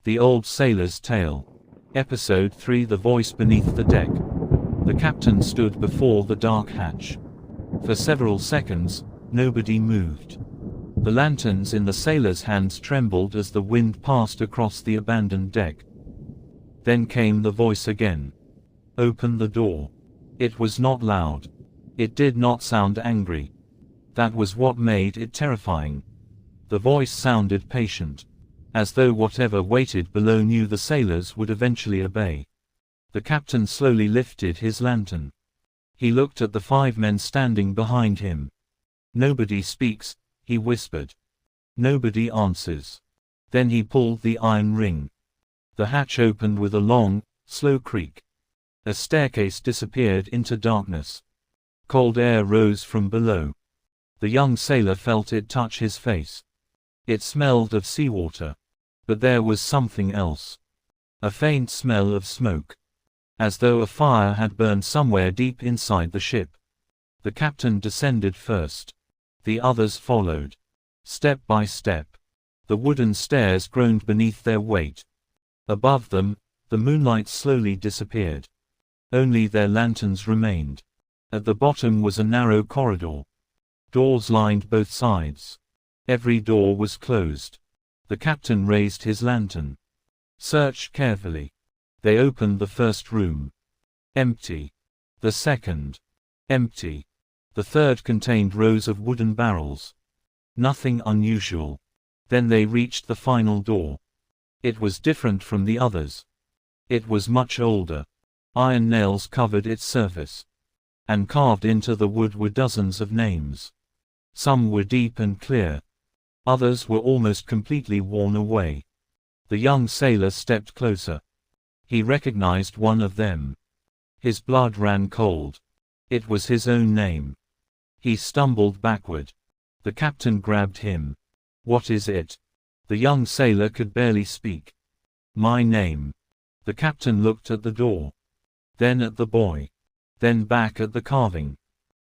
The Old Sailor's Tale. Episode 3. The Voice Beneath the Deck. The captain stood before the dark hatch. For several seconds, nobody moved. The lanterns in the sailors' hands trembled as the wind passed across the abandoned deck. Then came the voice again. "Open the door." It was not loud. It did not sound angry. That was what made it terrifying. The voice sounded patient, as though whatever waited below knew the sailors would eventually obey. The captain slowly lifted his lantern. He looked at the 5 men standing behind him. "Nobody speaks," he whispered. "Nobody answers." Then he pulled the iron ring. The hatch opened with a long, slow creak. A staircase disappeared into darkness. Cold air rose from below. The young sailor felt it touch his face. It smelled of seawater. But there was something else. A faint smell of smoke. As though a fire had burned somewhere deep inside the ship. The captain descended first. The others followed. Step by step. The wooden stairs groaned beneath their weight. Above them, the moonlight slowly disappeared. Only their lanterns remained. At the bottom was a narrow corridor. Doors lined both sides. Every door was closed. The captain raised his lantern. Searched carefully. They opened the first room. Empty. The second. Empty. The third contained rows of wooden barrels. Nothing unusual. Then they reached the final door. It was different from the others. It was much older. Iron nails covered its surface. And carved into the wood were dozens of names. Some were deep and clear. Others were almost completely worn away. The young sailor stepped closer. He recognized one of them. His blood ran cold. It was his own name. He stumbled backward. The captain grabbed him. "What is it?" The young sailor could barely speak. "My name." The captain looked at the door. Then at the boy. Then back at the carving.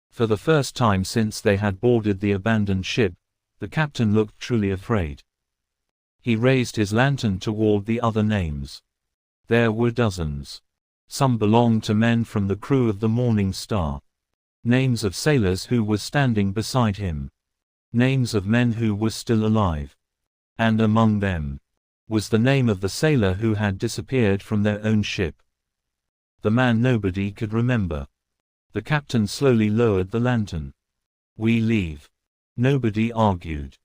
For the first time since they had boarded the abandoned ship, the captain looked truly afraid. He raised his lantern toward the other names. There were dozens. Some belonged to men from the crew of the Morning Star. Names of sailors who were standing beside him. Names of men who were still alive. And among them was the name of the sailor who had disappeared from their own ship. The man nobody could remember. The captain slowly lowered the lantern. "We leave." Nobody argued.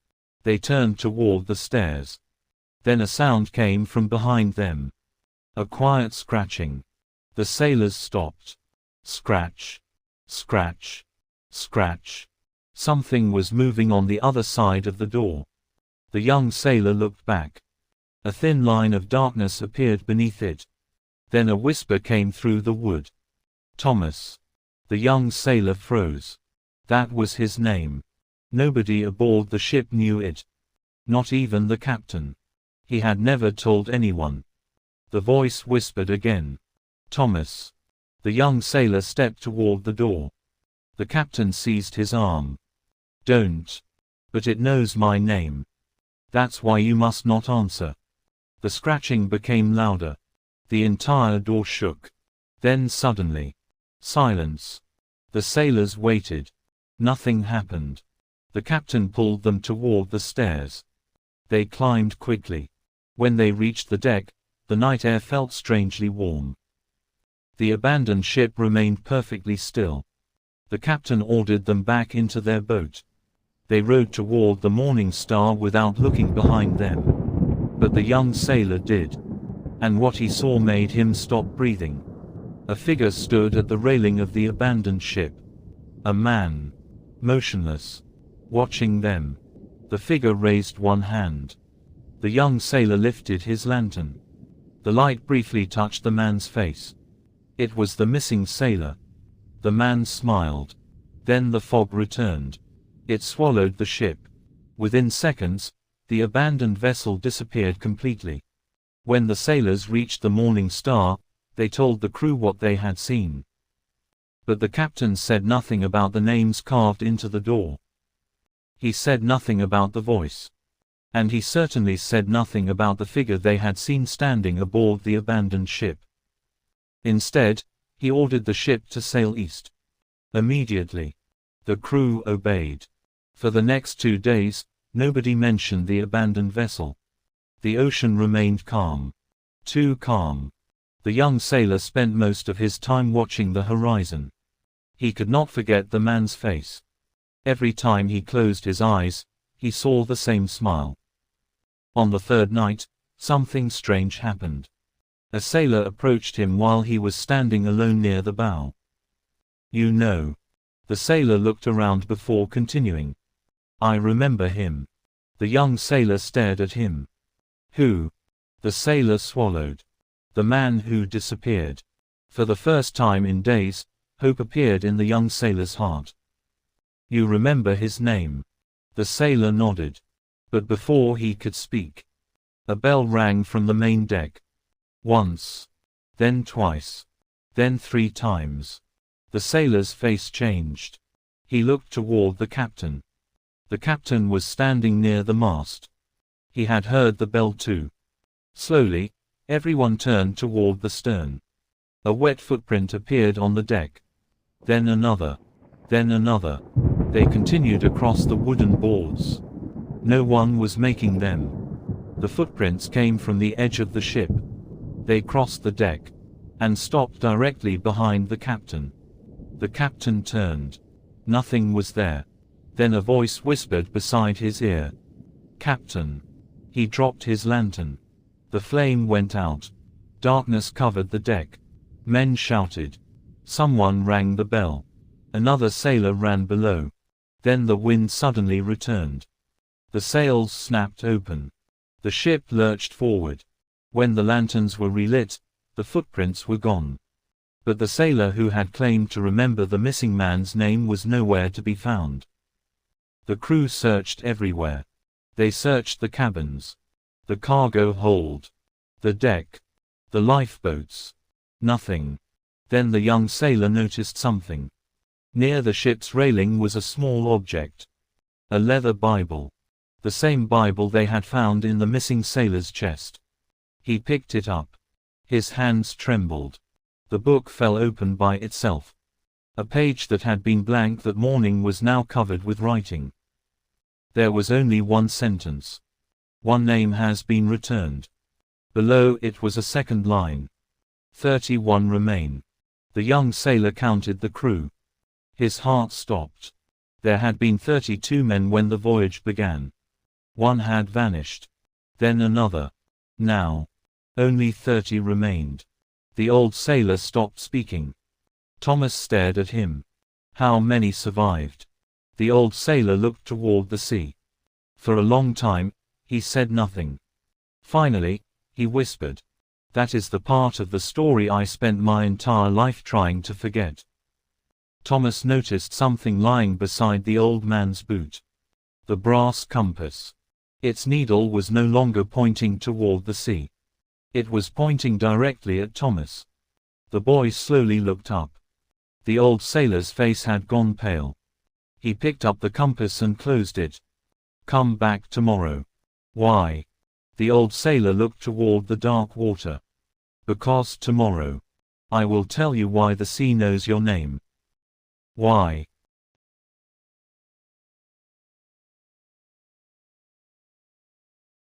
They turned toward the stairs. Then a sound came from behind them. A quiet scratching. The sailors stopped. Scratch. Scratch. Scratch. Something was moving on the other side of the door. The young sailor looked back. A thin line of darkness appeared beneath it. Then a whisper came through the wood. "Thomas." The young sailor froze. That was his name. Nobody aboard the ship knew it. Not even the captain. He had never told anyone. The voice whispered again. "Thomas." The young sailor stepped toward the door. The captain seized his arm. "Don't." "But it knows my name. That's why you must not answer." The scratching became louder. The entire door shook. Then suddenly, silence. The sailors waited. Nothing happened. The captain pulled them toward the stairs. They climbed quickly. When they reached the deck, the night air felt strangely warm. The abandoned ship remained perfectly still. The captain ordered them back into their boat. They rowed toward the Morning Star without looking behind them. But the young sailor did. And what he saw made him stop breathing. A figure stood at the railing of the abandoned ship. A man. Motionless. Watching them. The figure raised one hand. The young sailor lifted his lantern. The light briefly touched the man's face. It was the missing sailor. The man smiled. Then the fog returned. It swallowed the ship. Within seconds, the abandoned vessel disappeared completely. When the sailors reached the Morning Star, they told the crew what they had seen. But the captain said nothing about the names carved into the door. He said nothing about the voice. And he certainly said nothing about the figure they had seen standing aboard the abandoned ship. Instead, he ordered the ship to sail east. Immediately. The crew obeyed. For the next 2 days, nobody mentioned the abandoned vessel. The ocean remained calm. Too calm. The young sailor spent most of his time watching the horizon. He could not forget the man's face. Every time he closed his eyes, he saw the same smile. On the third night, something strange happened. A sailor approached him while he was standing alone near the bow. "You know." The sailor looked around before continuing. "I remember him." The young sailor stared at him. "Who?" The sailor swallowed. "The man who disappeared." For the first time in days, hope appeared in the young sailor's heart. "You remember his name?" The sailor nodded. But before he could speak, a bell rang from the main deck. Once. Then twice. Then 3 times. The sailor's face changed. He looked toward the captain. The captain was standing near the mast. He had heard the bell too. Slowly, everyone turned toward the stern. A wet footprint appeared on the deck. Then another. Then another. They continued across the wooden boards. No one was making them. The footprints came from the edge of the ship. They crossed the deck and stopped directly behind the captain. The captain turned. Nothing was there. Then a voice whispered beside his ear. "Captain." He dropped his lantern. The flame went out. Darkness covered the deck. Men shouted. Someone rang the bell. Another sailor ran below. Then the wind suddenly returned. The sails snapped open. The ship lurched forward. When the lanterns were relit, the footprints were gone. But the sailor who had claimed to remember the missing man's name was nowhere to be found. The crew searched everywhere. They searched the cabins, the cargo hold, the deck, the lifeboats. Nothing. Then the young sailor noticed something. Near the ship's railing was a small object. A leather Bible. The same Bible they had found in the missing sailor's chest. He picked it up. His hands trembled. The book fell open by itself. A page that had been blank that morning was now covered with writing. There was only one sentence. "One name has been returned." Below it was a second line. 31 remain. The young sailor counted the crew. His heart stopped. There had been 32 men when the voyage began. One had vanished. Then another. Now, only 30 remained. The old sailor stopped speaking. Thomas stared at him. How many survived? The old sailor looked toward the sea. For a long time, he said nothing. Finally, he whispered. "That is the part of the story I spent my entire life trying to forget." Thomas noticed something lying beside the old man's boot. The brass compass. Its needle was no longer pointing toward the sea. It was pointing directly at Thomas. The boy slowly looked up. The old sailor's face had gone pale. He picked up the compass and closed it. "Come back tomorrow." "Why?" The old sailor looked toward the dark water. "Because tomorrow, I will tell you why the sea knows your name." "Why?"